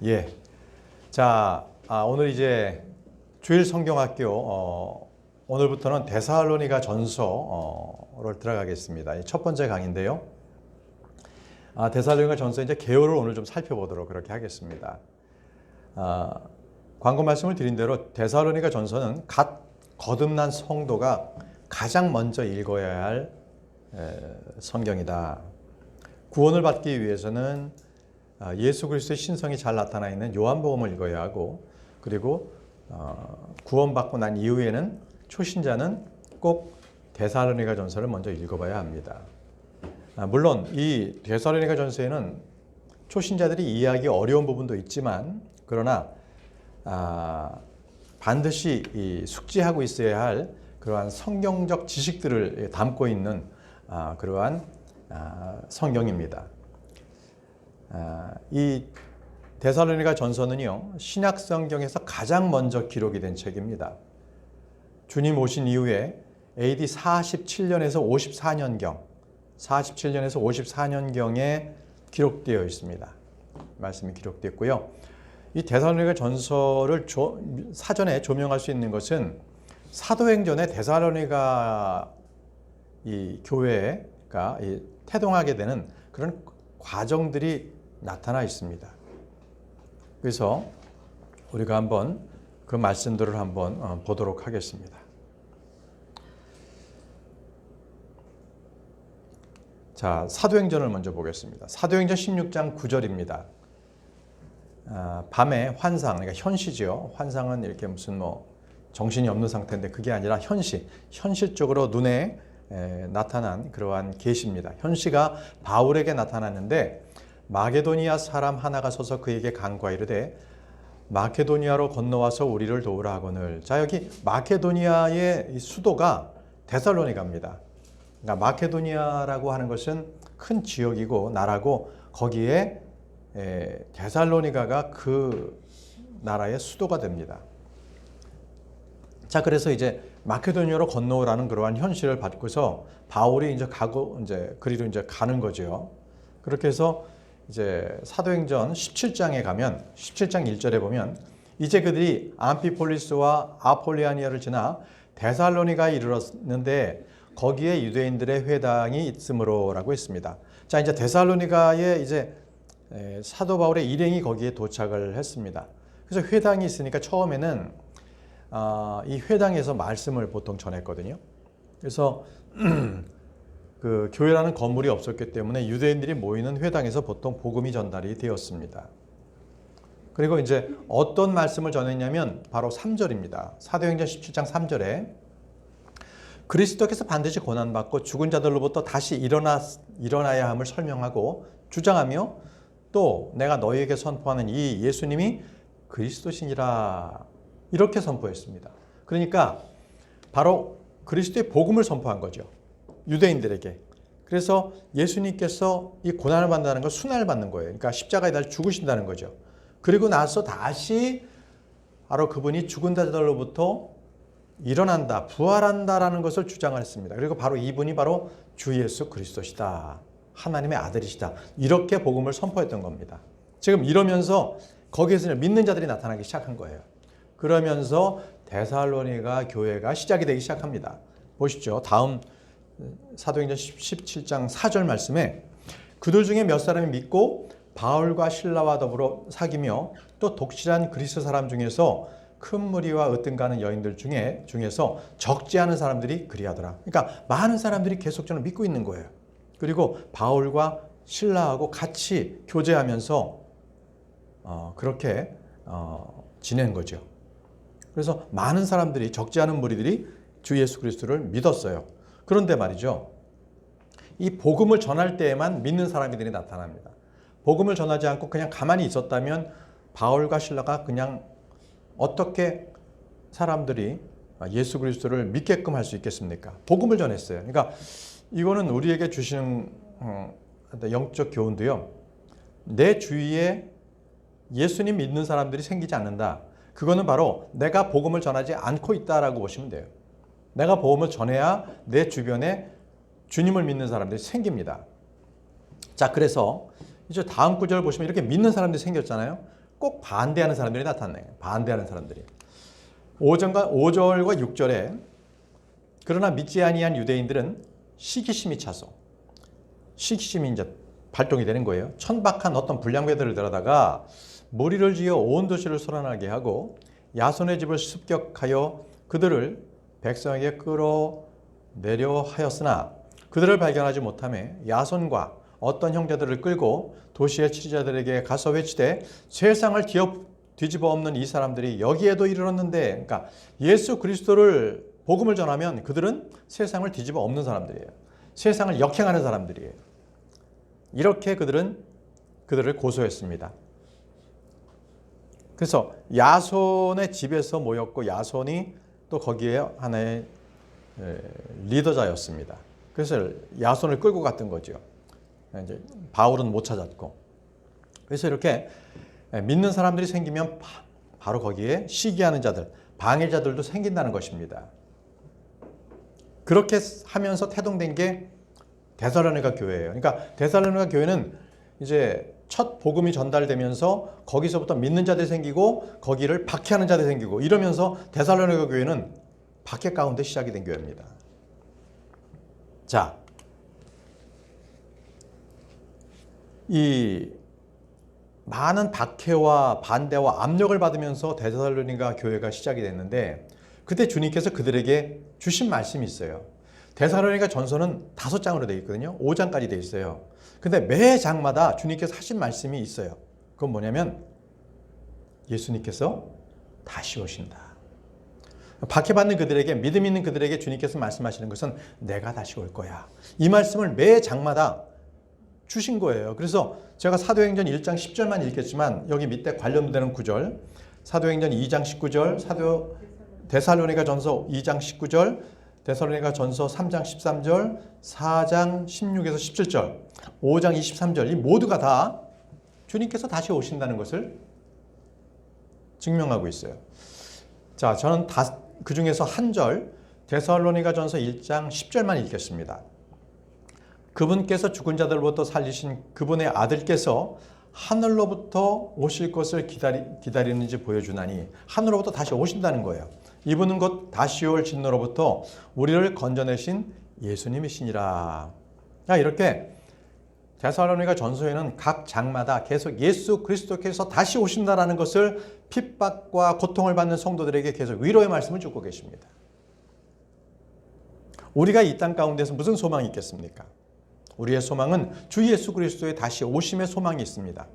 예. 자, 오늘 이제 주일 성경학교 오늘부터는 데살로니가 전서를 들어가겠습니다. 첫 번째 강인데요. 데살로니가 전서 이제 개요를 오늘 좀 살펴보도록 그렇게 하겠습니다. 광고 말씀을 드린 대로 데살로니가 전서는 갓 거듭난 성도가 가장 먼저 읽어야 할 성경이다. 구원을 받기 위해서는 예수 그리스도의 신성이 잘 나타나 있는 요한복음을 읽어야 하고, 그리고 구원받고 난 이후에는 초신자는 꼭 데살로니가 전서를 먼저 읽어봐야 합니다. 물론 이 데살로니가 전서에는 초신자들이 이해하기 어려운 부분도 있지만, 그러나 반드시 숙지하고 있어야 할 그러한 성경적 지식들을 담고 있는 그러한 성경입니다. 이 데살로니가 전서는요, 신약 성경에서 가장 먼저 기록이 된 책입니다. 주님 오신 이후에 AD 47년에서 54년경에 기록되어 있습니다. 말씀이 기록됐고요. 이 데살로니가 전서를 사전에 조명할 수 있는 것은 사도행전에 데살로니가 이 교회가 태동하게 되는 그런 과정들이 나타나 있습니다. 그래서 우리가 한번 그 말씀들을 한번 보도록 하겠습니다. 자, 사도행전을 먼저 보겠습니다. 사도행전 16장 9절입니다. 밤에 환상, 그러니까 현시죠. 환상은 이렇게 무슨 정신이 없는 상태인데 그게 아니라 현실적으로 눈에 나타난 그러한 계시입니다. 현시가 바울에게 나타났는데 마게도니아 사람 하나가 서서 그에게 간구하 이르되 마케도니아로 건너와서 우리를 도우라 하거늘. 자, 여기 마케도니아의 수도가 데살로니가입니다. 그러니까 마케도니아라고 하는 것은 큰 지역이고 나라고, 거기에 데살로니가가 그 나라의 수도가 됩니다. 자, 그래서 이제 마케도니아로 건너오라는 그러한 현실을 받고서 바울이 이제 그리로 이제 가는 거죠. 그렇게 해서 이제 사도행전 17장에 가면 17장 1절에 보면 이제 그들이 암피폴리스와 아폴리아니아를 지나 데살로니가에 이르렀는데 거기에 유대인들의 회당이 있으므로라고 했습니다. 자, 이제 데살로니가에 이제 사도 바울의 일행이 거기에 도착을 했습니다. 그래서 회당이 있으니까 처음에는 이 회당에서 말씀을 보통 전했거든요. 그래서 그 교회라는 건물이 없었기 때문에 유대인들이 모이는 회당에서 보통 복음이 전달이 되었습니다. 그리고 이제 어떤 말씀을 전했냐면 바로 3절입니다. 사도행전 17장 3절에 그리스도께서 반드시 고난받고 죽은 자들로부터 다시 일어나야 함을 설명하고 주장하며 또 내가 너희에게 선포하는 이 예수님이 그리스도시니라, 이렇게 선포했습니다. 그러니까 바로 그리스도의 복음을 선포한 거죠, 유대인들에게. 그래서 예수님께서 이 고난을 받는다는 걸 순환을 받는 거예요. 그러니까 십자가에 달려 죽으신다는 거죠. 그리고 나서 다시 바로 그분이 죽은 자들로부터 일어난다, 부활한다라는 것을 주장을 했습니다. 그리고 바로 이분이 바로 주 예수 그리스도시다, 하나님의 아들이시다, 이렇게 복음을 선포했던 겁니다. 지금 이러면서 거기에서 믿는 자들이 나타나기 시작한 거예요. 그러면서 데살로니가 교회가 시작이 되기 시작합니다. 보시죠. 다음 사도행전 17장 4절 말씀에 그들 중에 몇 사람이 믿고 바울과 실라와 더불어 사귀며 또 독실한 그리스 사람 중에서 큰 무리와 으뜸가는 여인들 중에서 적지 않은 사람들이 그리하더라. 그러니까 많은 사람들이 계속적으로 믿고 있는 거예요. 그리고 바울과 실라하고 같이 교제하면서 그렇게 지낸 거죠. 그래서 많은 사람들이, 적지 않은 무리들이 주 예수 그리스도를 믿었어요. 그런데 말이죠, 이 복음을 전할 때에만 믿는 사람들이 나타납니다. 복음을 전하지 않고 그냥 가만히 있었다면 바울과 실라가 그냥 어떻게 사람들이 예수 그리스도를 믿게끔 할 수 있겠습니까? 복음을 전했어요. 그러니까 이거는 우리에게 주시는 영적 교훈도요, 내 주위에 예수님 믿는 사람들이 생기지 않는다. 그거는 바로 내가 복음을 전하지 않고 있다라고 보시면 돼요. 내가 복음을 전해야 내 주변에 주님을 믿는 사람들이 생깁니다. 자, 그래서 이제 다음 구절을 보시면 이렇게 믿는 사람들이 생겼잖아요. 꼭 반대하는 사람들이 나타나요. 반대하는 사람들이. 5절과 6절에 그러나 믿지 아니한 유대인들은 시기심이 차서 시기심이 이제 발동이 되는 거예요. 천박한 어떤 불량배들을 들여다가 무리를 지어 온 도시를 소란하게 하고 야손의 집을 습격하여 그들을 백성에게 끌어내려 하였으나 그들을 발견하지 못하며 야손과 어떤 형제들을 끌고 도시의 치리자들에게 가서 외치되 세상을 뒤집어 엎는 이 사람들이 여기에도 이르렀는데, 그러니까 예수 그리스도를 복음을 전하면 그들은 세상을 뒤집어 엎는 사람들이에요. 세상을 역행하는 사람들이에요. 이렇게 그들을 고소했습니다. 그래서 야손의 집에서 모였고 야손이 또 거기에 하나의 리더자였습니다. 그래서 야손을 끌고 갔던 거죠. 이제 바울은 못 찾았고. 그래서 이렇게 믿는 사람들이 생기면 바로 거기에 시기하는 자들, 방해자들도 생긴다는 것입니다. 그렇게 하면서 태동된 게 데살로니가 교회예요. 그러니까 데살로니가 교회는 이제 첫 복음이 전달되면서 거기서부터 믿는 자들이 생기고 거기를 박해하는 자들이 생기고 이러면서 데살로니가 교회는 박해 가운데 시작이 된 교회입니다. 자, 이 많은 박해와 반대와 압력을 받으면서 데살로니가 교회가 시작이 됐는데 그때 주님께서 그들에게 주신 말씀이 있어요. 데살로니가 전서는 5장으로 되어 있거든요. 5장까지 되어 있어요. 근데 매 장마다 주님께서 하신 말씀이 있어요. 그건 뭐냐면 예수님께서 다시 오신다. 박해받는 그들에게, 믿음 있는 그들에게 주님께서 말씀하시는 것은 내가 다시 올 거야. 이 말씀을 매 장마다 주신 거예요. 그래서 제가 사도행전 1장 10절만 읽겠지만 여기 밑에 관련되는 구절, 사도행전 2장 19절, 데살로니가 전서 2장 19절, 데살로니가 전서 3장 13절, 4장 16에서 17절, 5장 23절 이 모두가 다 주님께서 다시 오신다는 것을 증명하고 있어요. 자, 저는 그 중에서 한 절, 데살로니가 전서 1장 10절만 읽겠습니다. 그분께서 죽은 자들로부터 살리신 그분의 아들께서 하늘로부터 오실 것을 기다리는지 보여주나니 하늘로부터 다시 오신다는 거예요. 이분은 곧 다시 올 진노로부터 우리를 건져내신 예수님이시니라. 이렇게 데살로니가 전서에는 각 장마다 계속 예수 그리스도께서 다시 오신다라는 것을 핍박과 고통을 받는 성도들에게 계속 위로의 말씀을 주고 계십니다. 우리가 이 땅 가운데서 무슨 소망이 있겠습니까? 우리의 소망은 주 예수 그리스도의 다시 오심의 소망이 있습니다.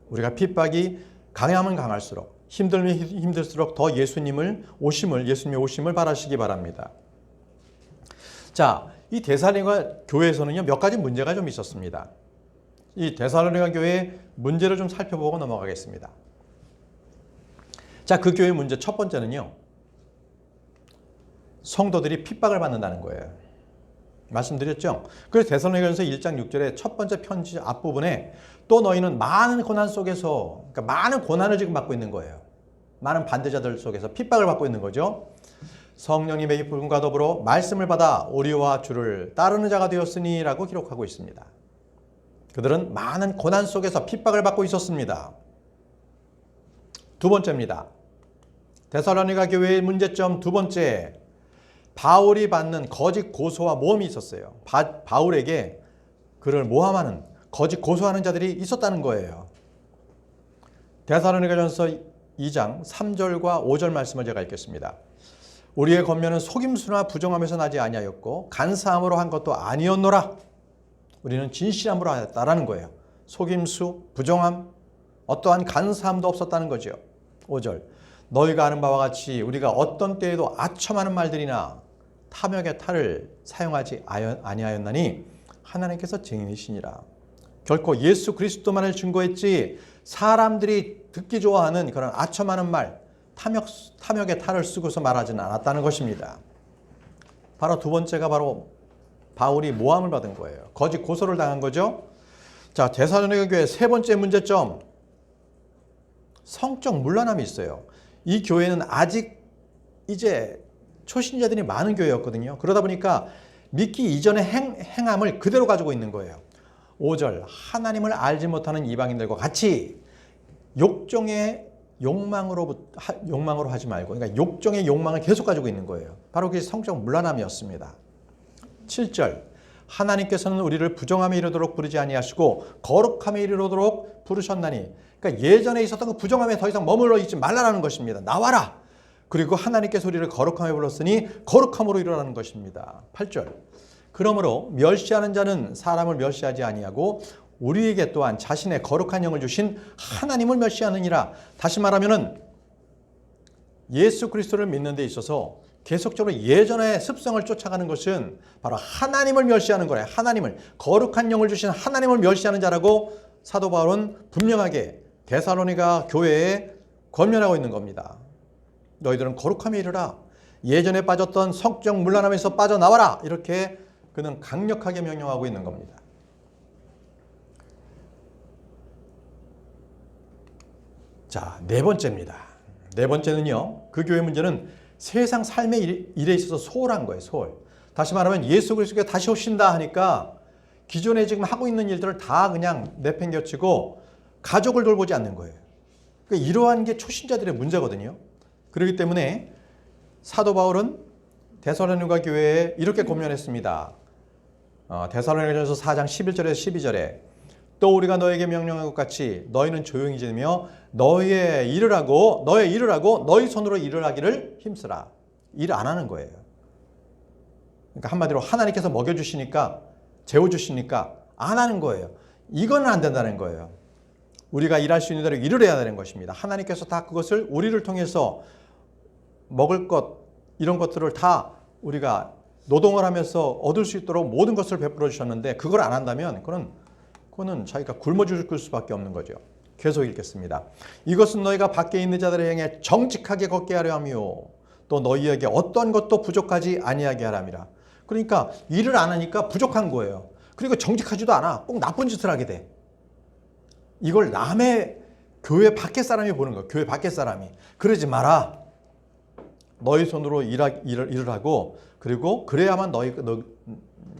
우리가 핍박이 강하면 강할수록 힘들면 힘들수록 더 예수님의 오심을 바라시기 바랍니다. 자, 이 데살로니가 교회에서는요, 몇 가지 문제가 좀 있었습니다. 이 데살로니가 교회의 문제를 좀 살펴보고 넘어가겠습니다. 자, 그 교회의 문제 첫 번째는요, 성도들이 핍박을 받는다는 거예요. 말씀드렸죠? 그래서 데살로니가전서 1장 6절에 첫 번째 편지 앞부분에 또 너희는 많은 고난 속에서, 그러니까 많은 고난을 지금 받고 있는 거예요. 많은 반대자들 속에서 핍박을 받고 있는 거죠. 성령님의 기쁨과 더불어 말씀을 받아 우리와 주를 따르는 자가 되었으니 라고 기록하고 있습니다. 그들은 많은 고난 속에서 핍박을 받고 있었습니다. 두 번째입니다. 데살로니가 교회의 문제점 두 번째, 바울이 받는 거짓 고소와 모함이 있었어요. 바울에게 그를 모함하는, 거짓 고소하는 자들이 있었다는 거예요. 데살로니가전서 2장 3절과 5절 말씀을 제가 읽겠습니다. 우리의 권면은 속임수나 부정함에서 나지 아니하였고 간사함으로 한 것도 아니었노라. 우리는 진실함으로 하였다라는 거예요. 속임수, 부정함, 어떠한 간사함도 없었다는 거죠. 5절, 너희가 아는 바와 같이 우리가 어떤 때에도 아첨하는 말들이나 탐욕의 탈을 사용하지 아니하였나니 하나님께서 증인이시니라. 결코 예수 그리스도만을 증거했지 사람들이 듣기 좋아하는 그런 아첨하는 말, 탐욕의 탈을 쓰고서 말하지는 않았다는 것입니다. 바로 두 번째가 바로 바울이 모함을 받은 거예요. 거짓 고소를 당한 거죠. 자, 데살로니가 교회 세 번째 문제점, 성적 문란함이 있어요. 이 교회는 아직 이제 초신자들이 많은 교회였거든요. 그러다 보니까 믿기 이전의 행함을 그대로 가지고 있는 거예요. 5절, 하나님을 알지 못하는 이방인들과 같이 욕정의 욕망으로 하지 말고, 그러니까 욕정의 욕망을 계속 가지고 있는 거예요. 바로 그게 성적 문란함이었습니다. 7절, 하나님께서는 우리를 부정함에 이르도록 부르지 아니하시고 거룩함에 이르도록 부르셨나니. 그러니까 예전에 있었던 그 부정함에 더 이상 머물러 있지 말라라는 것입니다. 나와라. 그리고 하나님께서 우리를 거룩함에 불렀으니 거룩함으로 일어나는 것입니다. 8절, 그러므로 멸시하는 자는 사람을 멸시하지 아니하고 우리에게 또한 자신의 거룩한 영을 주신 하나님을 멸시하느니라. 다시 말하면은 예수 그리스도를 믿는 데 있어서 계속적으로 예전의 습성을 쫓아가는 것은 바로 하나님을 멸시하는 거예요. 하나님을, 거룩한 영을 주신 하나님을 멸시하는 자라고 사도 바울은 분명하게 데살로니가 교회에 권면하고 있는 겁니다. 너희들은 거룩함에 이르라. 예전에 빠졌던 성적 문란함에서 빠져나와라. 이렇게 그는 강력하게 명령하고 있는 겁니다. 자, 네 번째입니다. 네 번째는요, 그 교회 문제는 세상 삶의 일에 있어서 소홀한 거예요. 소홀. 다시 말하면 예수 그리스도가 다시 오신다 하니까 기존에 지금 하고 있는 일들을 다 그냥 내팽겨치고 가족을 돌보지 않는 거예요. 그러니까 이러한 게 초신자들의 문제거든요. 그렇기 때문에 사도 바울은 데살로니가 교회에 이렇게 권면했습니다. 데살로니가전서 4장 11절에서 12절에 또 우리가 너에게 명령한 것 같이 너희는 조용히 지내며 너의 일을 하고 너희 손으로 일을 하기를 힘쓰라. 일 안 하는 거예요. 그러니까 한마디로 하나님께서 먹여주시니까 재워주시니까 안 하는 거예요. 이거는 안 된다는 거예요. 우리가 일할 수 있는 대로 일을 해야 되는 것입니다. 하나님께서 다 그것을 우리를 통해서 먹을 것 이런 것들을 다 우리가 노동을 하면서 얻을 수 있도록 모든 것을 베풀어 주셨는데 그걸 안 한다면 그거는 자기가 굶어 죽을 수밖에 없는 거죠. 계속 읽겠습니다. 이것은 너희가 밖에 있는 자들을 향해 정직하게 걷게 하려 하며 또 너희에게 어떤 것도 부족하지 아니하게 하람이라. 그러니까 일을 안 하니까 부족한 거예요. 그리고 정직하지도 않아. 꼭 나쁜 짓을 하게 돼. 이걸 남의 교회 밖에 사람이 보는 거예요. 교회 밖에 사람이. 그러지 마라. 너희 손으로 일을 하고 그리고 그래야만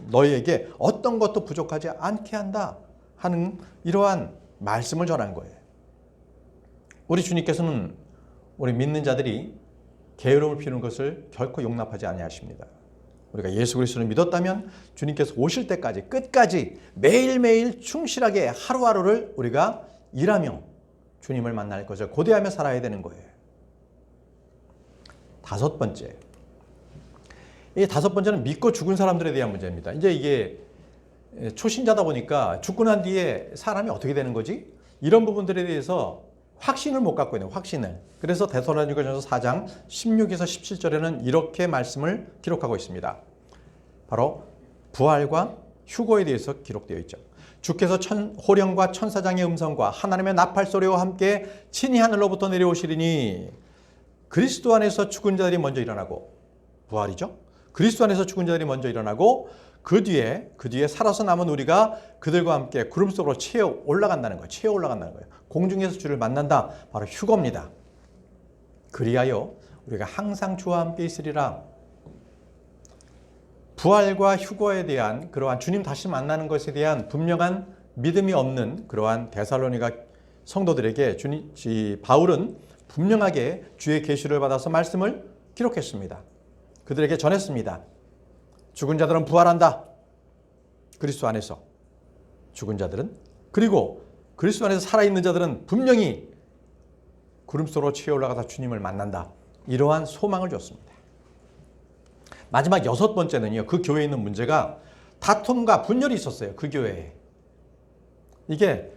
너희에게 어떤 것도 부족하지 않게 한다 하는 이러한 말씀을 전한 거예요. 우리 주님께서는 우리 믿는 자들이 게으름을 피우는 것을 결코 용납하지 아니하십니다. 우리가 예수 그리스도를 믿었다면 주님께서 오실 때까지 끝까지 매일매일 충실하게 하루하루를 우리가 일하며 주님을 만날 것을 고대하며 살아야 되는 거예요. 다섯 번째. 이 다섯 번째는 믿고 죽은 사람들에 대한 문제입니다. 이제 이게 초신자다 보니까 죽고 난 뒤에 사람이 어떻게 되는 거지? 이런 부분들에 대해서 확신을 못 갖고 있는 확신을. 그래서 데살로니가전서 4장 16에서 17절에는 이렇게 말씀을 기록하고 있습니다. 바로 부활과 휴거에 대해서 기록되어 있죠. 주께서 호령과 천사장의 음성과 하나님의 나팔 소리와 함께 친히 하늘로부터 내려오시리니 그리스도 안에서 죽은 자들이 먼저 일어나고 부활이죠. 그리스도 안에서 죽은 자들이 먼저 일어나고 그 뒤에 살아서 남은 우리가 그들과 함께 구름 속으로 채어 올라간다는 거예요. 공중에서 주를 만난다. 바로 휴거입니다. 그리하여 우리가 항상 주와 함께 있으리라. 부활과 휴거에 대한 그러한 주님 다시 만나는 것에 대한 분명한 믿음이 없는 그러한 데살로니가 성도들에게 바울은 분명하게 주의 계시를 받아서 말씀을 기록했습니다. 그들에게 전했습니다. 죽은 자들은 부활한다. 그리스도 안에서 죽은 자들은, 그리고 그리스도 안에서 살아있는 자들은 분명히 구름 속으로 치어 올라가서 주님을 만난다. 이러한 소망을 줬습니다. 마지막 여섯 번째는요, 그 교회에 있는 문제가 다툼과 분열이 있었어요. 그 교회에. 이게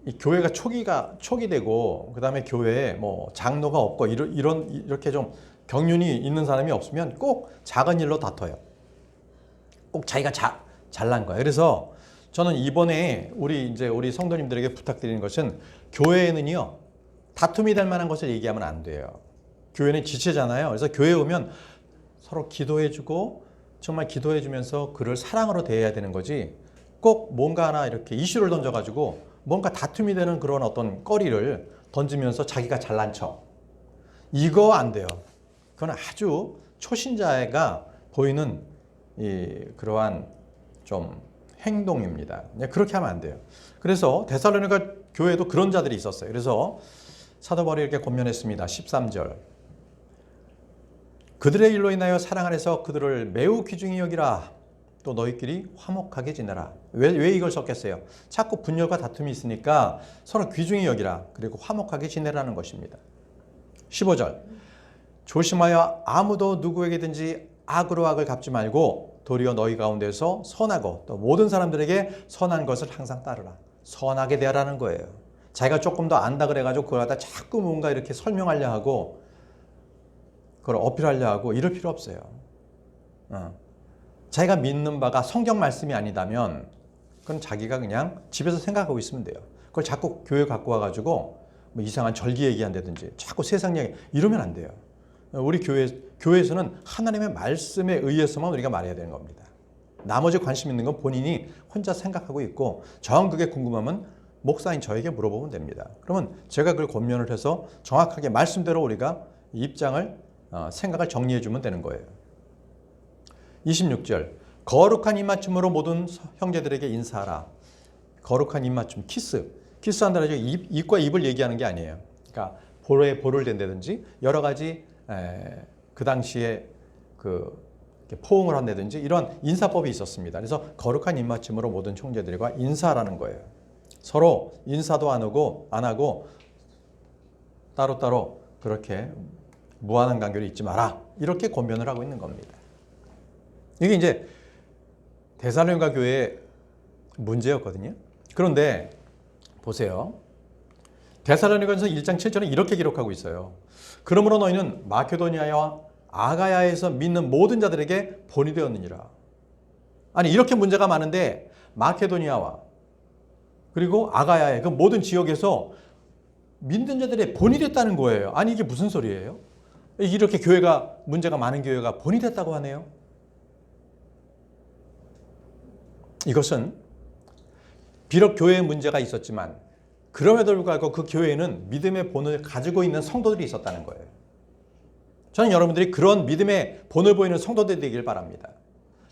이 교회가 초기 되고 그 다음에 교회에 뭐 장로가 없고 이렇게 좀 경륜이 있는 사람이 없으면 꼭 작은 일로 다퉈요. 꼭 자기가 잘난 거예요. 그래서 저는 이번에 우리 성도님들에게 부탁드리는 것은 교회에는요, 다툼이 될 만한 것을 얘기하면 안 돼요. 교회는 지체잖아요. 그래서 교회에 오면 서로 기도해주고 정말 기도해주면서 그를 사랑으로 대해야 되는 거지, 꼭 뭔가 하나 이렇게 이슈를 던져가지고 뭔가 다툼이 되는 그런 어떤 거리를 던지면서 자기가 잘난 척, 이거 안 돼요. 그건 아주 초신자가 보이는 그러한 좀 행동입니다. 그렇게 하면 안 돼요. 그래서 데살로니가 교회에도 그런 자들이 있었어요. 그래서 사도 바울이 이렇게 권면했습니다. 13절. 그들의 일로 인하여 사랑 안에서 그들을 매우 귀중히 여기라. 또 너희끼리 화목하게 지내라. 왜 이걸 썼겠어요? 자꾸 분열과 다툼이 있으니까 서로 귀중히 여기라. 그리고 화목하게 지내라는 것입니다. 15절. 조심하여 아무도 누구에게든지 악으로 악을 갚지 말고 도리어 너희 가운데서 선하고 또 모든 사람들에게 선한 것을 항상 따르라. 선하게 대하라는 거예요. 자기가 조금 더 안다 그래가지고 그걸 갖다 자꾸 뭔가 이렇게 설명하려 하고 그걸 어필하려 하고 이럴 필요 없어요. 자기가 믿는 바가 성경 말씀이 아니다면 그건 자기가 그냥 집에서 생각하고 있으면 돼요. 그걸 자꾸 교회 갖고 와가지고 뭐 이상한 절기 얘기한다든지 자꾸 세상 얘기 이러면 안 돼요. 우리 교회에서는 하나님의 말씀에 의해서만 우리가 말해야 되는 겁니다. 나머지 관심 있는 건 본인이 혼자 생각하고 있고 정 그게 궁금하면 목사인 저에게 물어보면 됩니다. 그러면 제가 그걸 권면을 해서 정확하게 말씀대로 우리가 입장을 생각을 정리해 주면 되는 거예요. 26절. 거룩한 입맞춤으로 모든 형제들에게 인사하라. 거룩한 입맞춤, 키스한다는 입과 입을 얘기하는 게 아니에요. 그러니까 볼에 볼을 댄다든지 여러 가지 그 당시에 포옹을 한다든지 이런 인사법이 있었습니다. 그래서 거룩한 입맞춤으로 모든 형제들과 인사하라는 거예요. 서로 인사도 안 하고 따로따로 그렇게 무한한 관계를 잊지 마라. 이렇게 권면을 하고 있는 겁니다. 이게 이제 데살로니가 교회의 문제였거든요. 그런데 보세요. 데살로니가전서 1장 7절은 이렇게 기록하고 있어요. 그러므로 너희는 마케도니아와 아가야에서 믿는 모든 자들에게 본이 되었느니라. 아니 이렇게 문제가 많은데 마케도니아와 그리고 아가야의 그 모든 지역에서 믿는 자들의 본이 됐다는 거예요. 아니 이게 무슨 소리예요? 이렇게 교회가 문제가 많은 교회가 본이 됐다고 하네요. 이것은 비록 교회에 문제가 있었지만 그럼에도 불구하고 그 교회에는 믿음의 본을 가지고 있는 성도들이 있었다는 거예요. 저는 여러분들이 그런 믿음의 본을 보이는 성도들이 되길 바랍니다.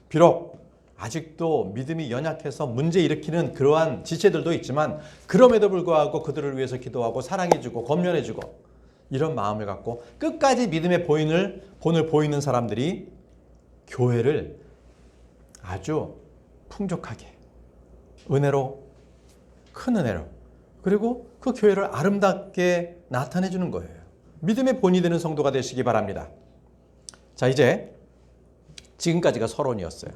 비록 아직도 믿음이 연약해서 문제 일으키는 그러한 지체들도 있지만 그럼에도 불구하고 그들을 위해서 기도하고 사랑해주고 권면해주고 이런 마음을 갖고 끝까지 믿음의 본을 보이는 사람들이 교회를 아주 풍족하게 은혜로 큰 은혜로 그리고 그 교회를 아름답게 나타내 주는 거예요. 믿음의 본이 되는 성도가 되시기 바랍니다. 자, 이제 지금까지가 서론이었어요.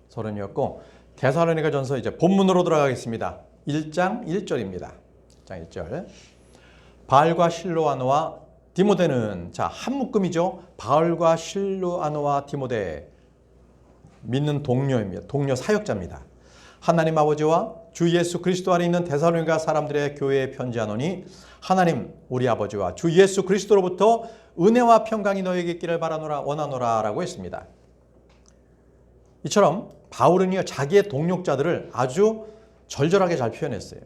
서론이었고 데살로니가전서 이제 본문으로 들어가겠습니다. 1장 1절입니다. 1장 1절. 바울과 실로아노와 디모데는 한 묶음이죠. 바울과 실로아노와 디모데 믿는 동료입니다. 동료 사역자입니다. 하나님 아버지와 주 예수 그리스도 안에 있는 데살로니가 사람들의 교회에 편지하노니 하나님 우리 아버지와 주 예수 그리스도로부터 은혜와 평강이 너에게 있기를 원하노라 라고 했습니다. 이처럼 바울은요 자기의 동력자들을 아주 절절하게 잘 표현했어요.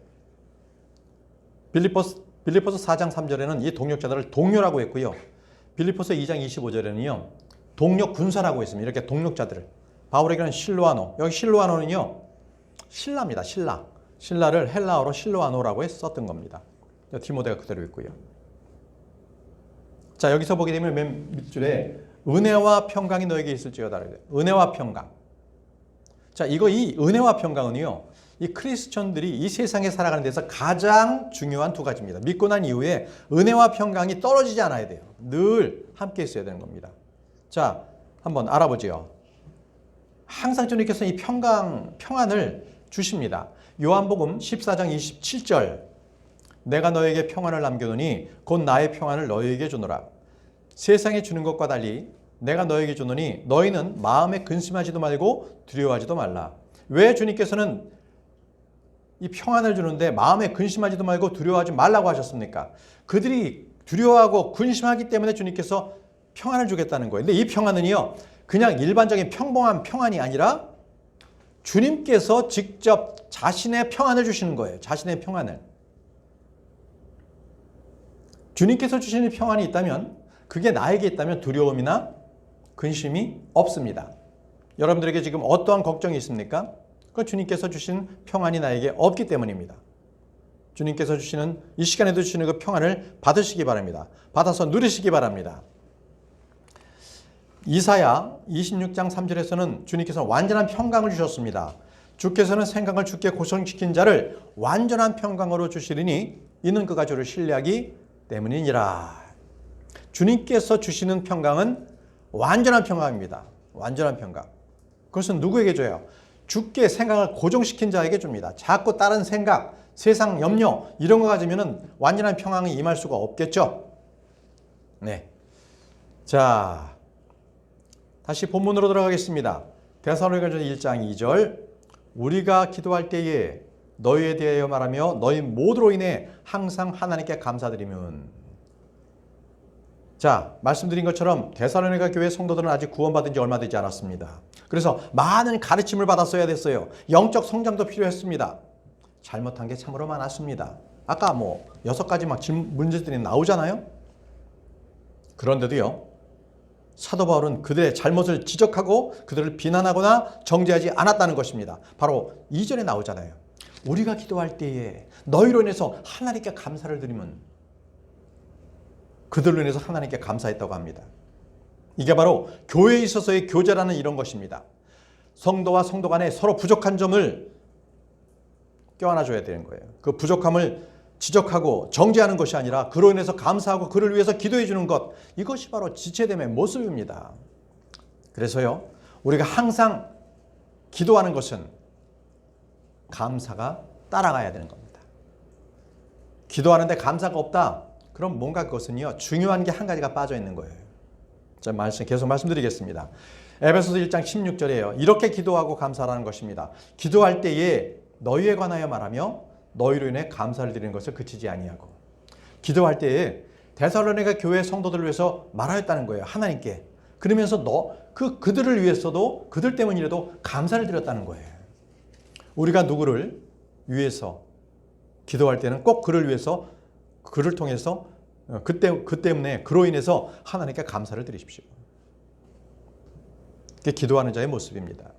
빌립보서 4장 3절에는 이 동력자들을 동료라고 했고요. 빌립보서 2장 25절에는요 동력 군사라고 했습니다. 이렇게 동력자들을. 바울에게는 실로아노. 여기 실로아노는요 신라입니다. 신라를 헬라어로 실로아노라고 썼던 겁니다. 디모데가 그대로 있고요. 자, 여기서 보게 되면 맨 밑줄에 은혜와 평강이 너에게 있을지어다. 은혜와 평강. 자, 이 은혜와 평강은요. 이 크리스천들이 이 세상에 살아가는 데서 가장 중요한 두 가지입니다. 믿고 난 이후에 은혜와 평강이 떨어지지 않아야 돼요. 늘 함께 있어야 되는 겁니다. 자, 한번 알아보죠. 항상 주님께서 이 평안을 주십니다. 요한복음 14장 27절. 내가 너에게 평안을 남겨놓으니 곧 나의 평안을 너에게 주노라. 세상에 주는 것과 달리 내가 너에게 주노니 너희는 마음에 근심하지도 말고 두려워하지도 말라. 왜 주님께서는 이 평안을 주는데 마음에 근심하지도 말고 두려워하지 말라고 하셨습니까? 그들이 두려워하고 근심하기 때문에 주님께서 평안을 주겠다는 거예요. 근데 이 평안은요 그냥 일반적인 평범한 평안이 아니라 주님께서 직접 자신의 평안을 주시는 거예요. 자신의 평안을. 주님께서 주시는 평안이 있다면 그게 나에게 있다면 두려움이나 근심이 없습니다. 여러분들에게 지금 어떠한 걱정이 있습니까? 그 주님께서 주신 평안이 나에게 없기 때문입니다. 주님께서 주시는 이 시간에도 주시는 그 평안을 받으시기 바랍니다. 받아서 누리시기 바랍니다. 이사야 26장 3절에서는 주님께서는 완전한 평강을 주셨습니다. 주께서는 생각을 주께 고성시킨 자를 완전한 평강으로 주시리니 이는 그가 주를 신뢰하기 때문이니라. 주님께서 주시는 평강은 완전한 평강입니다. 완전한 평강. 그것은 누구에게 줘요? 주께 생각을 고정시킨 자에게 줍니다. 자꾸 다른 생각, 세상 염려 이런 거 가지면 완전한 평강이 임할 수가 없겠죠. 네. 자, 다시 본문으로 들어가겠습니다. 데살로니가전서 1장 2절 우리가 기도할 때에 너희에 대하여 말하며 너희 모두로 인해 항상 하나님께 감사드리면. 자, 말씀드린 것처럼 데살로니가 교회 성도들은 아직 구원받은 지 얼마 되지 않았습니다. 그래서 많은 가르침을 받았어야 됐어요. 영적 성장도 필요했습니다. 잘못한 게 참으로 많았습니다. 아까 6가지 막 문제들이 나오잖아요. 그런데도요, 사도 바울은 그들의 잘못을 지적하고 그들을 비난하거나 정죄하지 않았다는 것입니다. 바로 2절에 나오잖아요. 우리가 기도할 때에 너희로 인해서 하나님께 감사를 드리면, 그들로 인해서 하나님께 감사했다고 합니다. 이게 바로 교회에 있어서의 교제라는 이런 것입니다. 성도와 성도 간에 서로 부족한 점을 껴안아줘야 되는 거예요. 그 부족함을 지적하고 정죄하는 것이 아니라 그로 인해서 감사하고 그를 위해서 기도해 주는 것, 이것이 바로 지체됨의 모습입니다. 그래서요, 우리가 항상 기도하는 것은 감사가 따라가야 되는 겁니다. 기도하는데 감사가 없다? 그럼 뭔가 그것은요, 중요한 게 한 가지가 빠져 있는 거예요. 제가 계속 말씀드리겠습니다. 에베소서 1장 16절이에요. 이렇게 기도하고 감사하라는 것입니다. 기도할 때에 너희에 관하여 말하며 너희로 인해 감사를 드리는 것을 그치지 아니하고. 기도할 때에 데살로니가 교회 성도들을 위해서 말하였다는 거예요. 하나님께. 그러면서 그들을 위해서도, 그들 때문이라도 감사를 드렸다는 거예요. 우리가 누구를 위해서 기도할 때는 꼭 그를 위해서, 그를 통해서, 그 때문에, 그로 인해서 하나님께 감사를 드리십시오. 그게 기도하는 자의 모습입니다.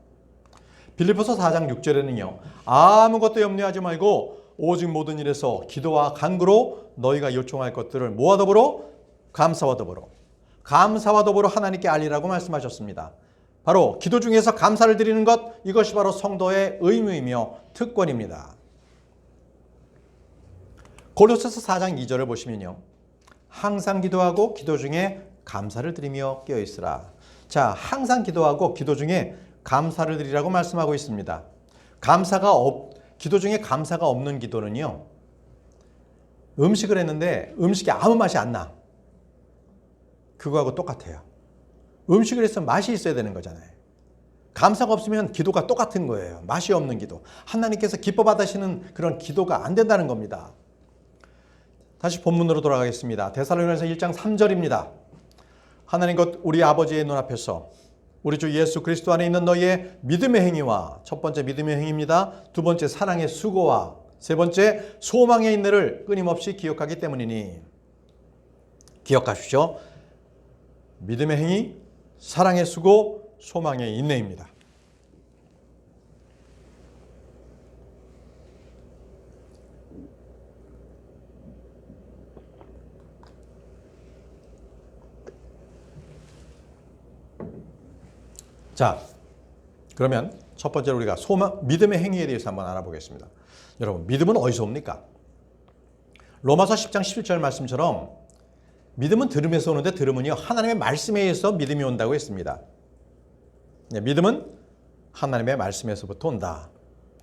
빌립보서 4장 6절에는요. 아무것도 염려하지 말고 오직 모든 일에서 기도와 간구로 너희가 요청할 것들을 모아 더불어 감사와 더불어 하나님께 알리라고 말씀하셨습니다. 바로 기도 중에서 감사를 드리는 것, 이것이 바로 성도의 의무이며 특권입니다. 고린도서 4장 2절을 보시면요. 항상 기도하고 기도 중에 감사를 드리며 깨어 있으라. 자, 항상 기도하고 기도 중에 감사를 드리라고 말씀하고 있습니다. 기도 중에 감사가 없는 기도는요, 음식을 했는데 음식이 아무 맛이 안 나. 그거하고 똑같아요. 음식을 해서 맛이 있어야 되는 거잖아요. 감사가 없으면 기도가 똑같은 거예요. 맛이 없는 기도. 하나님께서 기뻐 받으시는 그런 기도가 안 된다는 겁니다. 다시 본문으로 돌아가겠습니다. 데살로니가서 1장 3절입니다. 하나님 곧 우리 아버지의 눈앞에서 우리 주 예수 그리스도 안에 있는 너희의 믿음의 행위와, 첫 번째 믿음의 행위입니다. 두 번째 사랑의 수고와 세 번째 소망의 인내를 끊임없이 기억하기 때문이니. 기억하십시오. 믿음의 행위, 사랑의 수고, 소망의 인내입니다. 자, 그러면 첫 번째로 우리가 믿음의 행위에 대해서 한번 알아보겠습니다. 여러분, 믿음은 어디서 옵니까? 로마서 10장 11절 말씀처럼 믿음은 들음에서 오는데 들음은요, 하나님의 말씀에 의해서 믿음이 온다고 했습니다. 믿음은 하나님의 말씀에서부터 온다.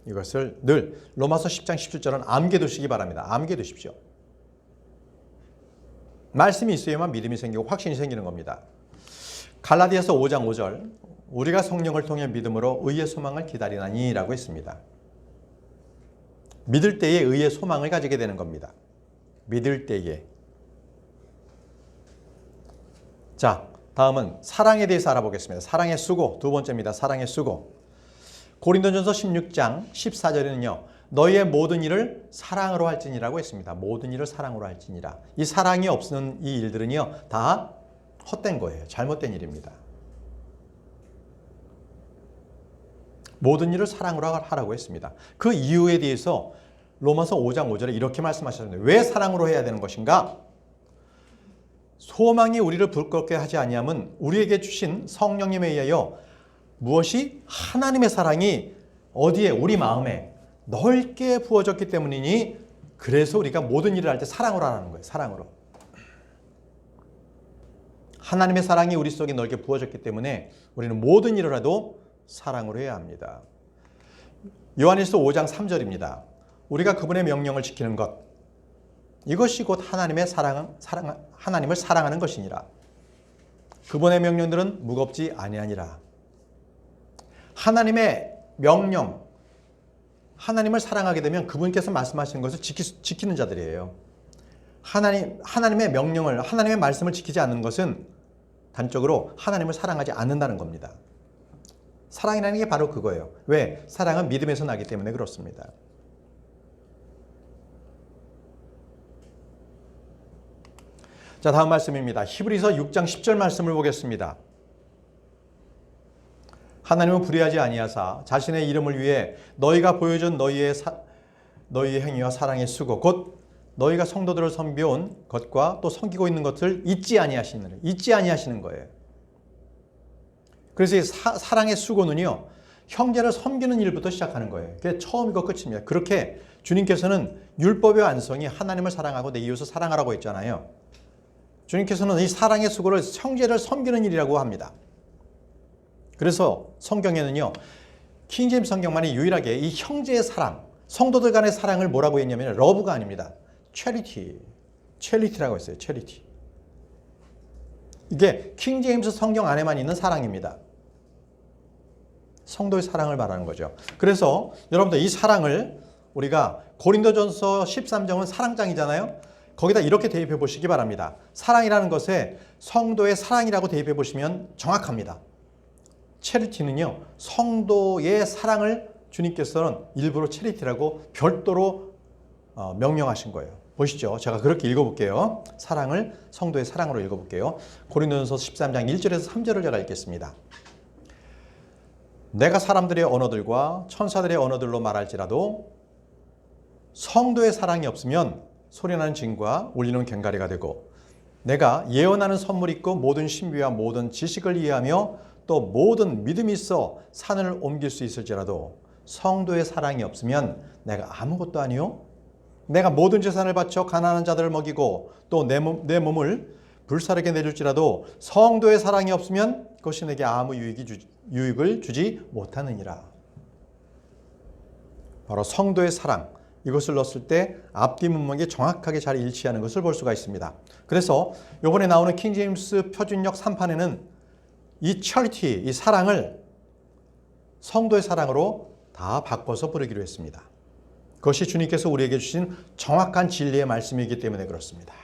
이것을 늘 로마서 10장 17절은 암기해 두시기 바랍니다. 암기해 두십시오. 말씀이 있어야만 믿음이 생기고 확신이 생기는 겁니다. 갈라디아서 5장 5절 우리가 성령을 통해 믿음으로 의의 소망을 기다리나니 라고 했습니다. 믿을 때에 의의 소망을 가지게 되는 겁니다. 믿을 때에. 자, 다음은 사랑에 대해서 알아보겠습니다. 사랑의 수고, 두 번째입니다. 사랑의 수고. 고린도전서 16장 14절에는요. 너희의 모든 일을 사랑으로 할지니라고 했습니다. 모든 일을 사랑으로 할지니라. 이 사랑이 없는 이 일들은요. 다 헛된 거예요. 잘못된 일입니다. 모든 일을 사랑으로 하라고 했습니다. 그 이유에 대해서 로마서 5장 5절에 이렇게 말씀하셨는데 왜 사랑으로 해야 되는 것인가? 소망이 우리를 불끄럽게 하지 아니함은 우리에게 주신 성령님에 의하여 무엇이 하나님의 사랑이 어디에 우리 마음에 넓게 부어졌기 때문이니 그래서 우리가 모든 일을 할 때 사랑으로 하는 거예요. 사랑으로. 하나님의 사랑이 우리 속에 넓게 부어졌기 때문에 우리는 모든 일을 해도 사랑으로 해야 합니다. 요한일서 5장 3절입니다. 우리가 그분의 명령을 지키는 것 이것이 곧 하나님을 사랑하는 것이니라. 그분의 명령들은 무겁지 아니하니라. 하나님의 명령, 하나님을 사랑하게 되면 그분께서 말씀하시는 것을 지키는 자들이에요. 하나님의 명령을, 하나님의 말씀을 지키지 않는 것은 단적으로 하나님을 사랑하지 않는다는 겁니다. 사랑이라는 게 바로 그거예요. 왜? 사랑은 믿음에서 나기 때문에 그렇습니다. 자, 다음 말씀입니다. 히브리서 6장 10절 말씀을 보겠습니다. 하나님은 불의하지 아니하사 자신의 이름을 위해 너희가 보여준 너희의 행위와 사랑의 수고 곧 너희가 성도들을 섬겨온 것과 또 섬기고 있는 것을 잊지 아니하시는 거예요. 그래서 이 사랑의 수고는요, 형제를 섬기는 일부터 시작하는 거예요. 그게 처음이고 끝입니다. 그렇게 주님께서는 율법의 완성이 하나님을 사랑하고 내 이웃을 사랑하라고 했잖아요. 주님께서는 이 사랑의 수고를 형제를 섬기는 일이라고 합니다. 그래서 성경에는요, 킹제임스 성경만이 유일하게 이 형제의 사랑, 성도들 간의 사랑을 뭐라고 했냐면 러브가 아닙니다. 체리티라고 했어요. 체리티. 이게 킹제임스 성경 안에만 있는 사랑입니다. 성도의 사랑을 말하는 거죠. 그래서 여러분들 이 사랑을 우리가 고린도전서 13장은 사랑장이잖아요. 거기다 이렇게 대입해 보시기 바랍니다. 사랑이라는 것에 성도의 사랑이라고 대입해 보시면 정확합니다. 체리티는요, 성도의 사랑을 주님께서는 일부러 체리티라고 별도로 명령하신 거예요. 보시죠. 제가 그렇게 읽어볼게요. 사랑을 성도의 사랑으로 읽어볼게요. 고린도전서 13장 1절에서 3절을 제가 읽겠습니다. 내가 사람들의 언어들과 천사들의 언어들로 말할지라도 성도의 사랑이 없으면 소리나는 징과 울리는 괭가리가 되고 내가 예언하는 선물이 있고 모든 신비와 모든 지식을 이해하며 또 모든 믿음이 있어 산을 옮길 수 있을지라도 성도의 사랑이 없으면 내가 아무것도 아니요. 내가 모든 재산을 바쳐 가난한 자들을 먹이고 또 내 몸을 불사르게 내줄지라도 성도의 사랑이 없으면 그것이 내게 아무 유익을 주지 못하느니라. 바로 성도의 사랑, 이것을 넣었을 때 앞뒤 문맥이 정확하게 잘 일치하는 것을 볼 수가 있습니다. 그래서 이번에 나오는 킹제임스 표준역 3판에는 이 charity, 이 사랑을 성도의 사랑으로 다 바꿔서 부르기로 했습니다. 그것이 주님께서 우리에게 주신 정확한 진리의 말씀이기 때문에 그렇습니다.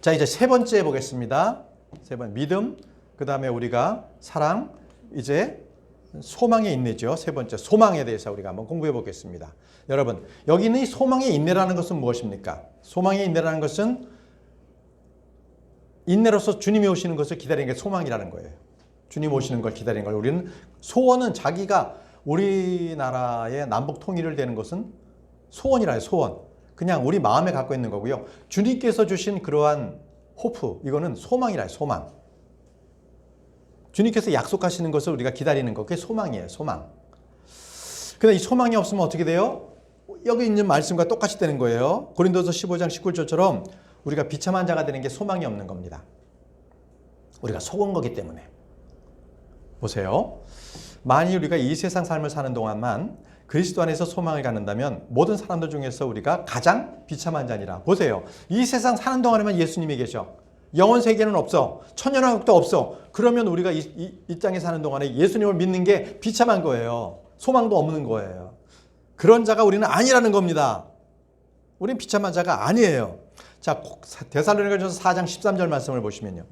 자, 이제 세 번째 보겠습니다. 세 번째, 믿음, 그 다음에 우리가 사랑, 이제 소망의 인내죠. 세 번째, 소망에 대해서 우리가 한번 공부해 보겠습니다. 여러분, 여기 있는 이 소망의 인내라는 것은 무엇입니까? 소망의 인내라는 것은 인내로서 주님이 오시는 것을 기다리는 게 소망이라는 거예요. 주님 오시는 걸 기다리는 걸. 우리는 소원은 자기가 우리나라의 남북 통일을 되는 것은 소원이라 해요. 소원. 그냥 우리 마음에 갖고 있는 거고요. 주님께서 주신 그러한 호프, 이거는 소망이라 해요. 소망. 주님께서 약속하시는 것을 우리가 기다리는 것, 그게 소망이에요. 소망. 근데 이 소망이 없으면 어떻게 돼요? 여기 있는 말씀과 똑같이 되는 거예요. 고린도서 15장 19절처럼 우리가 비참한 자가 되는 게 소망이 없는 겁니다. 우리가 속은 거기 때문에. 보세요. 만일 우리가 이 세상 삶을 사는 동안만 그리스도 안에서 소망을 갖는다면 모든 사람들 중에서 우리가 가장 비참한 자니라. 보세요. 이 세상 사는 동안에만 예수님이 계셔. 영원 세계는 없어. 천년왕국도 없어. 그러면 우리가 이 땅에 사는 동안에 예수님을 믿는 게 비참한 거예요. 소망도 없는 거예요. 그런 자가 우리는 아니라는 겁니다. 우리는 비참한 자가 아니에요. 자, 데살로니가전서 4장 13절 말씀을 보시면요.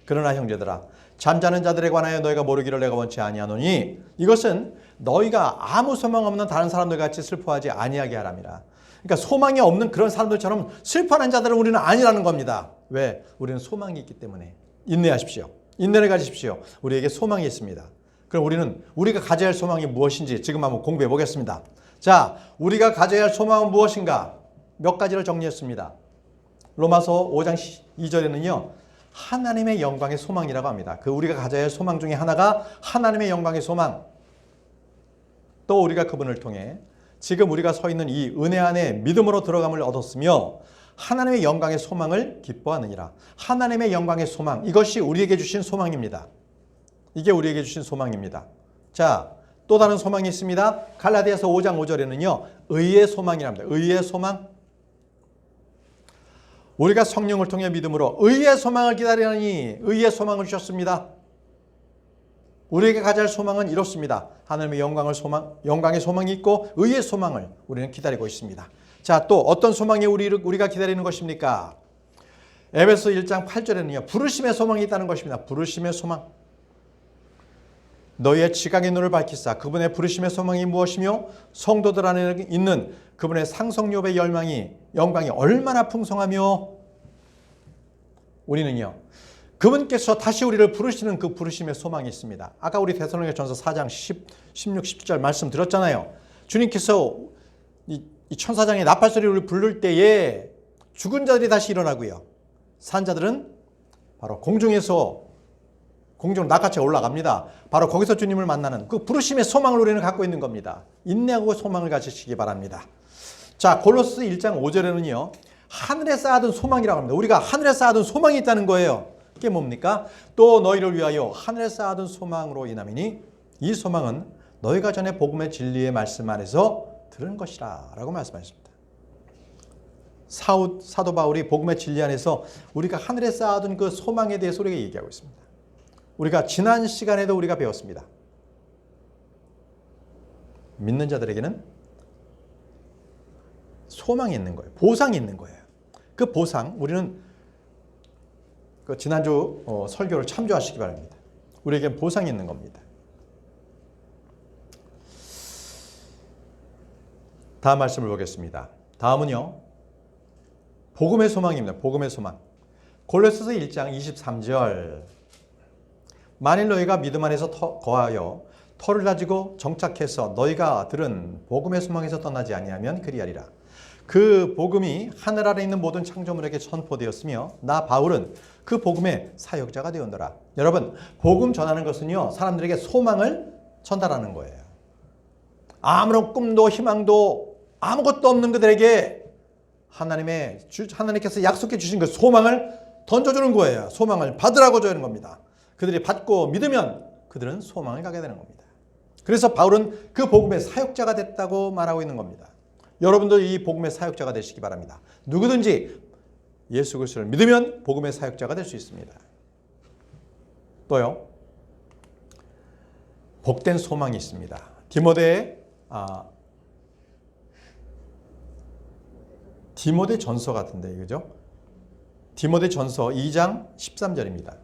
그러나 형제들아, 잠자는 자들에 관하여 너희가 모르기를 내가 원치 아니하노니 이것은 너희가 아무 소망 없는 다른 사람들 같이 슬퍼하지 아니하게 하람이라. 그러니까 소망이 없는 그런 사람들처럼 슬퍼하는 자들은 우리는 아니라는 겁니다. 왜? 우리는 소망이 있기 때문에. 인내하십시오. 인내를 가지십시오. 우리에게 소망이 있습니다. 그럼 우리가 가져야 할 소망이 무엇인지 지금 한번 공부해 보겠습니다. 자, 우리가 가져야 할 소망은 무엇인가? 몇 가지를 정리했습니다. 로마서 5장 2절에는요. 하나님의 영광의 소망이라고 합니다. 그 우리가 가져야 할 소망 중에 하나가 하나님의 영광의 소망. 또 우리가 그분을 통해 지금 우리가 서 있는 이 은혜 안에 믿음으로 들어감을 얻었으며 하나님의 영광의 소망을 기뻐하느니라. 하나님의 영광의 소망, 이것이 우리에게 주신 소망입니다. 이게 우리에게 주신 소망입니다. 자, 또 다른 소망이 있습니다. 갈라디아서 5장 5절에는요. 의의 소망이랍니다. 의의 소망. 우리가 성령을 통해 믿음으로 의의 소망을 기다리니 의의 소망을 주셨습니다. 우리에게 가져야 할 소망은 이렇습니다. 하나님의 영광의 소망이 있고 의의 소망을 우리는 기다리고 있습니다. 자, 또 어떤 소망이 우리가 기다리는 것입니까? 에베소 1장 8절에는요. 부르심의 소망이 있다는 것입니다. 부르심의 소망. 너희의 지각의 눈을 밝히사 그분의 부르심의 소망이 무엇이며 성도들 안에 있는 그분의 상속욕의 영광이 얼마나 풍성하며 우리는요. 그분께서 다시 우리를 부르시는 그 부르심의 소망이 있습니다. 아까 우리 데살로니가전서 4장 16, 17절 말씀드렸잖아요. 주님께서 이 천사장의 나팔소리를 부를 때에 죽은 자들이 다시 일어나고요. 산 자들은 바로 공중으로 낚아채 올라갑니다. 바로 거기서 주님을 만나는 그 부르심의 소망을 우리는 갖고 있는 겁니다. 인내하고 소망을 가지시기 바랍니다. 자, 골로새 1장 5절에는요. 하늘에 쌓아둔 소망이라고 합니다. 우리가 하늘에 쌓아둔 소망이 있다는 거예요. 그게 뭡니까? 또 너희를 위하여 하늘에 쌓아둔 소망으로 인함이니 이 소망은 너희가 전에 복음의 진리의 말씀 안에서 들은 것이라 라고 말씀하셨습니다. 사도 바울이 복음의 진리 안에서 우리가 하늘에 쌓아둔 그 소망에 대해서 우리가 얘기하고 있습니다. 우리가 지난 시간에도 우리가 배웠습니다. 믿는 자들에게는 소망이 있는 거예요. 보상이 있는 거예요. 그 보상 우리는 그 지난주 설교를 참조하시기 바랍니다. 우리에겐 보상이 있는 겁니다. 다음 말씀을 보겠습니다. 다음은요. 복음의 소망입니다. 복음의 소망. 골로새서 1장 23절. 만일 너희가 믿음 안에서 거하여 터를 가지고 정착해서 너희가 들은 복음의 소망에서 떠나지 아니하면 그리하리라. 그 복음이 하늘 아래 있는 모든 창조물에게 선포되었으며 나 바울은 그 복음의 사역자가 되었노라. 여러분, 복음 전하는 것은요. 사람들에게 소망을 전달하는 거예요. 아무런 꿈도 희망도 아무것도 없는 그들에게 하나님께서 약속해 주신 그 소망을 던져주는 거예요. 소망을 받으라고 주는 겁니다. 그들이 받고 믿으면 그들은 소망을 가게 되는 겁니다. 그래서 바울은 그 복음의 사역자가 됐다고 말하고 있는 겁니다. 여러분도 이 복음의 사역자가 되시기 바랍니다. 누구든지 예수 그리스도를 믿으면 복음의 사역자가 될 수 있습니다. 또요. 복된 소망이 있습니다. 디모데 전서 같은데, 그죠? 디모데 전서 2장 13절입니다.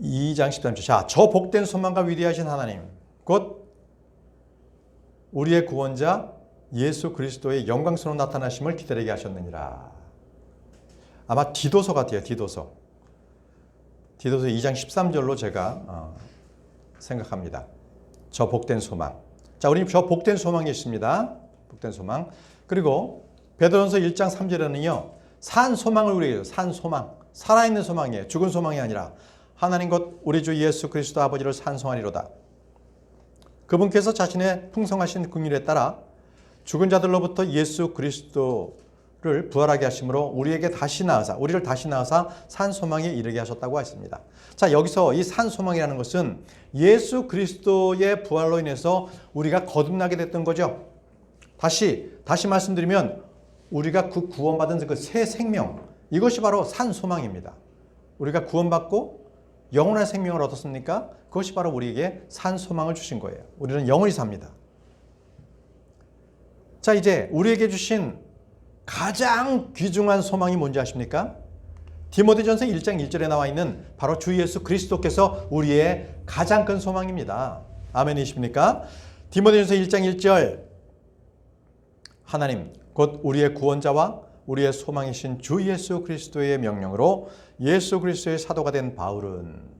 2장 13절. 자, 저 복된 소망과 위대하신 하나님, 곧 우리의 구원자 예수 그리스도의 영광스러운 나타나심을 기다리게 하셨느니라. 아마 디도서 같아요. 디도서 2장 13절로 제가 생각합니다. 저 복된 소망. 자, 우리 저 복된 소망이 있습니다. 복된 소망. 그리고 베드로전서 1장 3절에는요. 산 소망을 우리에게 산 소망. 살아있는 소망이에요. 죽은 소망이 아니라 하나님 곧 우리 주 예수 그리스도 아버지를 찬송하리로다. 그분께서 자신의 풍성하신 긍휼에 따라 죽은 자들로부터 예수 그리스도를 부활하게 하심으로 우리를 다시 낳으사 산 소망에 이르게 하셨다고 했습니다. 자, 여기서 이 산 소망이라는 것은 예수 그리스도의 부활로 인해서 우리가 거듭나게 됐던 거죠. 다시 말씀드리면 우리가 그 구원받은 그 새 생명, 이것이 바로 산 소망입니다. 우리가 구원받고 영원한 생명을 얻었습니까? 그것이 바로 우리에게 산 소망을 주신 거예요. 우리는 영원히 삽니다. 자, 이제 우리에게 주신 가장 귀중한 소망이 뭔지 아십니까? 디모데전서 1장 1절에 나와 있는 바로 주 예수 그리스도께서 우리의 가장 큰 소망입니다. 아멘이십니까? 디모데전서 1장 1절. 하나님 곧 우리의 구원자와 우리의 소망이신 주 예수 그리스도의 명령으로 예수 그리스도의 사도가 된 바울은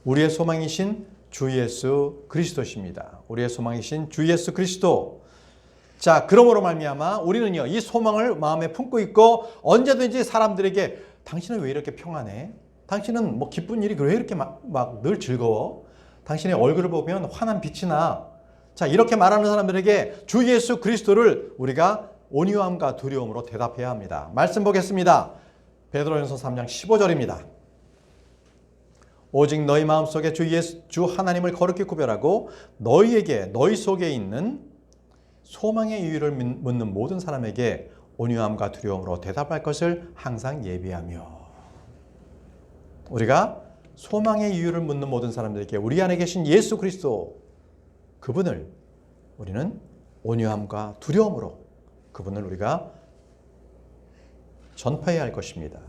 우리의 소망이신 주 예수 그리스도십니다. 우리의 소망이신 주 예수 그리스도. 자, 그러므로 말미암아 우리는요, 이 소망을 마음에 품고 있고 언제든지 사람들에게 당신은 왜 이렇게 평안해? 당신은 뭐 기쁜 일이 왜 이렇게 막 늘 즐거워? 당신의 얼굴을 보면 환한 빛이 나. 자, 이렇게 말하는 사람들에게 주 예수 그리스도를 우리가 온유함과 두려움으로 대답해야 합니다. 말씀 보겠습니다. 베드로전서 3장 15절입니다. 오직 너희 마음속에 주 하나님을 거룩히 구별하고 너희 속에 있는 소망의 이유를 묻는 모든 사람에게 온유함과 두려움으로 대답할 것을 항상 예비하며. 우리가 소망의 이유를 묻는 모든 사람들에게 우리 안에 계신 예수 그리스도, 그분을 우리는 온유함과 두려움으로 그분을 우리가 전파해야 할 것입니다.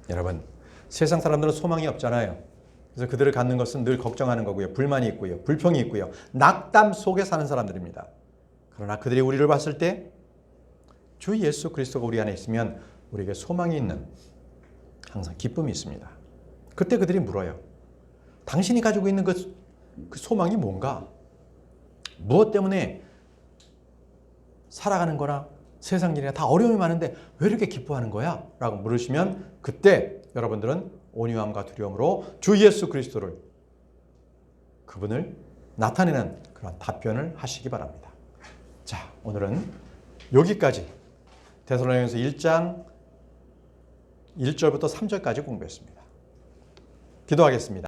여러분, 세상 사람들은 소망이 없잖아요. 그래서 그들을 갖는 것은 늘 걱정하는 거고요. 불만이 있고요. 불평이 있고요. 낙담 속에 사는 사람들입니다. 그러나 그들이 우리를 봤을 때 주 예수 그리스도가 우리 안에 있으면 우리에게 소망이 있는, 항상 기쁨이 있습니다. 그때 그들이 물어요. 당신이 가지고 있는 그 소망이 뭔가? 무엇 때문에 살아가는 거나 세상 일이나 다 어려움이 많은데 왜 이렇게 기뻐하는 거야? 라고 물으시면 그때 여러분들은 온유함과 두려움으로 주 예수 그리스도를, 그분을 나타내는 그런 답변을 하시기 바랍니다. 자, 오늘은 여기까지 데살로니가서 1장 1절부터 3절까지 공부했습니다. 기도하겠습니다.